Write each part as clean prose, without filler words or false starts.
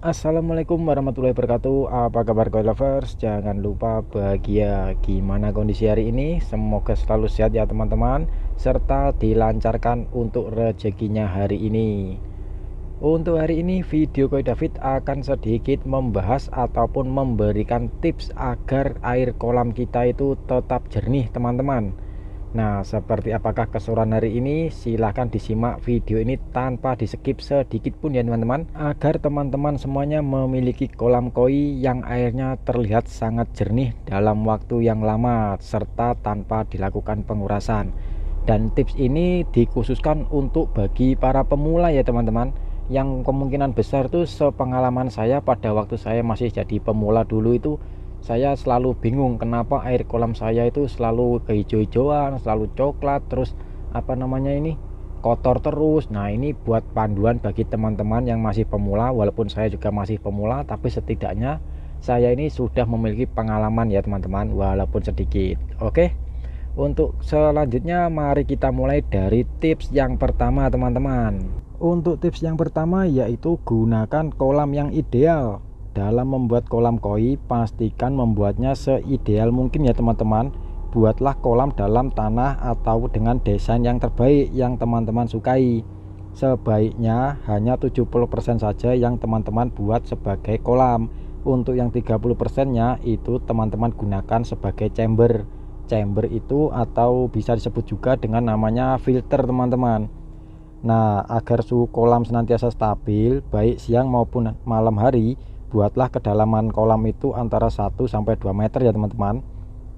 Assalamualaikum warahmatullahi wabarakatuh. Apa kabar koi lovers? Jangan lupa bahagia. Gimana kondisi hari ini? Semoga selalu sehat ya teman-teman, serta dilancarkan untuk rezekinya hari ini. Untuk hari ini video koi David akan sedikit membahas ataupun memberikan tips agar air kolam kita itu tetap jernih teman-teman. Nah, seperti apakah keseruan hari ini? Silahkan disimak video ini tanpa di skip sedikit pun ya teman-teman, agar teman-teman semuanya memiliki kolam koi yang airnya terlihat sangat jernih dalam waktu yang lama serta tanpa dilakukan pengurasan. Dan tips ini dikhususkan untuk bagi para pemula ya teman-teman, yang kemungkinan besar tuh sepengalaman saya pada waktu saya masih jadi pemula dulu itu, saya selalu bingung kenapa air kolam saya itu selalu kehijau-hijauan, selalu coklat, terus kotor terus. Nah, ini buat panduan bagi teman-teman yang masih pemula. Walaupun saya juga masih pemula, tapi setidaknya saya ini sudah memiliki pengalaman ya teman-teman, walaupun sedikit. Oke, untuk selanjutnya mari kita mulai dari tips yang pertama teman-teman. Untuk tips yang pertama yaitu gunakan kolam yang ideal. Dalam membuat kolam koi, pastikan membuatnya seideal mungkin ya teman-teman. Buatlah kolam dalam tanah atau dengan desain yang terbaik yang teman-teman sukai. Sebaiknya hanya 70% saja yang teman-teman buat sebagai kolam. Untuk yang 30%-nya itu teman-teman gunakan sebagai chamber. Chamber itu atau bisa disebut juga dengan namanya filter teman-teman. Nah, agar suhu kolam senantiasa stabil baik siang maupun malam hari, buatlah kedalaman kolam itu antara 1-2 meter ya teman-teman.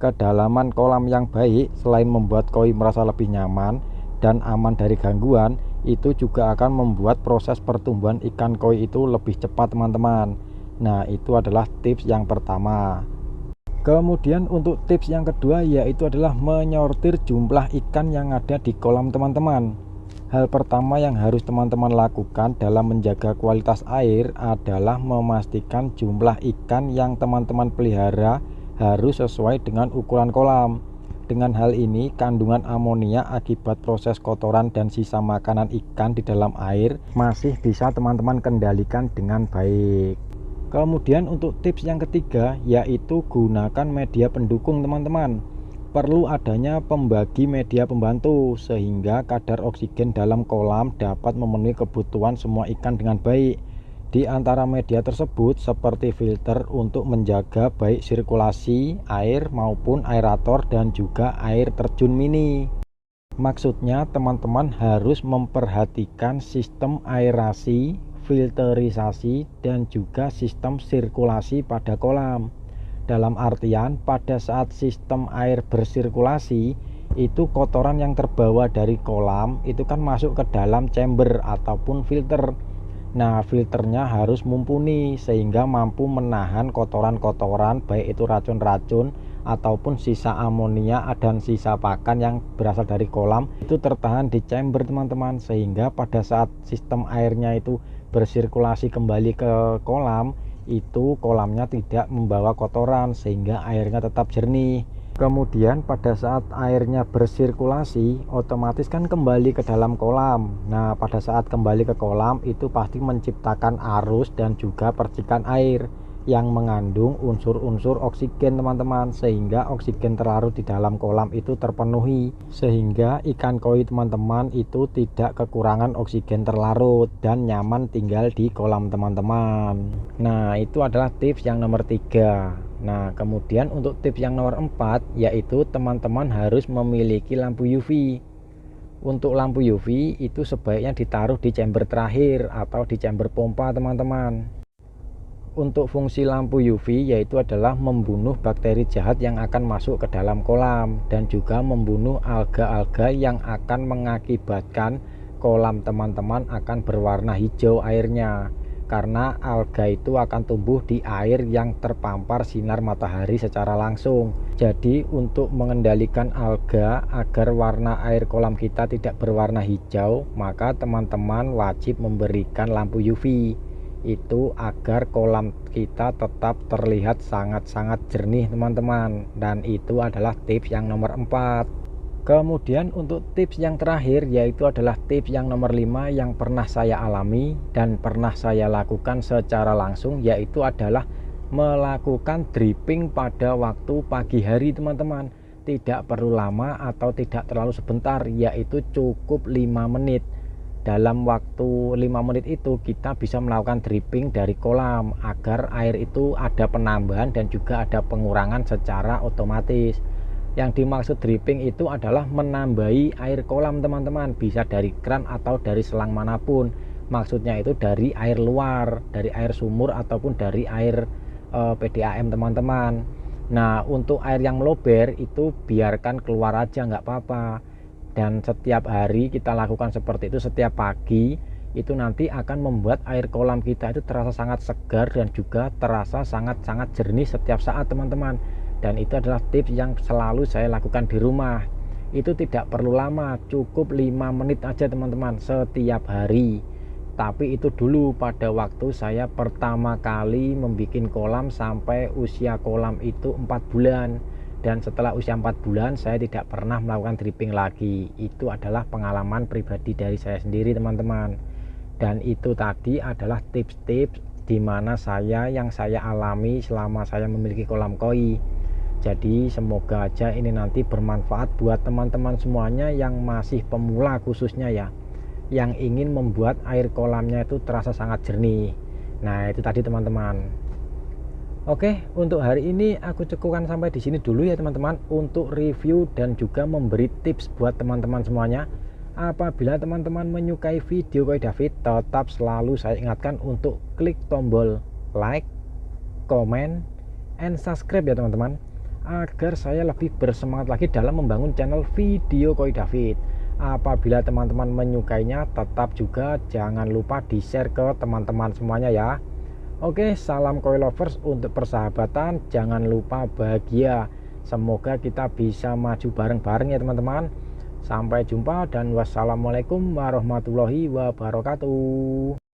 Kedalaman kolam yang baik selain membuat koi merasa lebih nyaman dan aman dari gangguan, itu juga akan membuat proses pertumbuhan ikan koi itu lebih cepat teman-teman. Nah, itu adalah tips yang pertama. Kemudian untuk tips yang kedua yaitu adalah menyortir jumlah ikan yang ada di kolam teman-teman. Hal pertama yang harus teman-teman lakukan dalam menjaga kualitas air adalah memastikan jumlah ikan yang teman-teman pelihara harus sesuai dengan ukuran kolam. Dengan hal ini, kandungan amonia akibat proses kotoran dan sisa makanan ikan di dalam air masih bisa teman-teman kendalikan dengan baik. Kemudian untuk tips yang ketiga yaitu gunakan media pendukung teman-teman. Perlu adanya pembagi media pembantu sehingga kadar oksigen dalam kolam dapat memenuhi kebutuhan semua ikan dengan baik. Di antara media tersebut seperti filter untuk menjaga baik sirkulasi air maupun aerator dan juga air terjun mini. Maksudnya teman-teman harus memperhatikan sistem aerasi, filterisasi dan juga sistem sirkulasi pada kolam. Dalam artian pada saat sistem air bersirkulasi, itu kotoran yang terbawa dari kolam itu kan masuk ke dalam chamber ataupun filter. Nah, filternya harus mumpuni sehingga mampu menahan kotoran-kotoran baik itu racun-racun ataupun sisa amonia dan sisa pakan yang berasal dari kolam itu tertahan di chamber teman-teman, sehingga pada saat sistem airnya itu bersirkulasi kembali ke kolam, itu kolamnya tidak membawa kotoran sehingga airnya tetap jernih. Kemudian pada saat airnya bersirkulasi otomatis kan kembali ke dalam kolam. Nah, pada saat kembali ke kolam itu pasti menciptakan arus dan juga percikan air yang mengandung unsur-unsur oksigen teman-teman, sehingga oksigen terlarut di dalam kolam itu terpenuhi sehingga ikan koi teman-teman itu tidak kekurangan oksigen terlarut dan nyaman tinggal di kolam teman-teman. Nah, itu adalah tips yang nomor 3. Nah, kemudian untuk tips yang nomor 4 yaitu teman-teman harus memiliki lampu UV. Untuk lampu UV itu sebaiknya ditaruh di chamber terakhir atau di chamber pompa teman-teman. Untuk fungsi lampu UV yaitu adalah membunuh bakteri jahat yang akan masuk ke dalam kolam dan juga membunuh alga-alga yang akan mengakibatkan kolam teman-teman akan berwarna hijau airnya, karena alga itu akan tumbuh di air yang terpampar sinar matahari secara langsung. Jadi untuk mengendalikan alga agar warna air kolam kita tidak berwarna hijau, maka teman-teman wajib memberikan lampu UV itu agar kolam kita tetap terlihat sangat-sangat jernih teman-teman. Dan itu adalah tips yang nomor 4. Kemudian untuk tips yang terakhir yaitu adalah tips yang nomor 5 yang pernah saya alami dan pernah saya lakukan secara langsung, yaitu adalah melakukan dripping pada waktu pagi hari teman-teman. Tidak perlu lama atau tidak terlalu sebentar, yaitu cukup 5 menit. Dalam waktu 5 menit itu kita bisa melakukan dripping dari kolam agar air itu ada penambahan dan juga ada pengurangan secara otomatis. Yang dimaksud dripping itu adalah menambahi air kolam teman-teman, bisa dari kran atau dari selang manapun. Maksudnya itu dari air luar, dari air sumur ataupun dari air PDAM teman-teman. Nah, untuk air yang melober itu biarkan keluar aja, nggak apa-apa. Dan setiap hari kita lakukan seperti itu, setiap pagi itu nanti akan membuat air kolam kita itu terasa sangat segar dan juga terasa sangat-sangat jernih setiap saat teman-teman. Dan itu adalah tips yang selalu saya lakukan di rumah. Itu tidak perlu lama, cukup 5 menit aja teman-teman setiap hari. Tapi itu dulu pada waktu saya pertama kali membuat kolam sampai usia kolam itu 4 bulan. Dan setelah usia 4 bulan saya tidak pernah melakukan dripping lagi. Itu adalah pengalaman pribadi dari saya sendiri teman-teman. Dan itu tadi adalah tips-tips di mana yang saya alami selama saya memiliki kolam koi. Jadi semoga aja ini nanti bermanfaat buat teman-teman semuanya yang masih pemula khususnya ya, yang ingin membuat air kolamnya itu terasa sangat jernih. Nah itu tadi teman-teman. Oke, untuk hari ini aku cukupkan sampai di sini dulu ya teman-teman, untuk review dan juga memberi tips buat teman-teman semuanya. Apabila teman-teman menyukai video Koi David, tetap selalu saya ingatkan untuk klik tombol like, comment, and subscribe ya teman-teman, agar saya lebih bersemangat lagi dalam membangun channel video Koi David. Apabila teman-teman menyukainya, tetap juga jangan lupa di share ke teman-teman semuanya ya. Oke, salam koi lovers untuk persahabatan, jangan lupa bahagia. Semoga kita bisa maju bareng-bareng ya teman-teman. Sampai jumpa dan wassalamualaikum warahmatullahi wabarakatuh.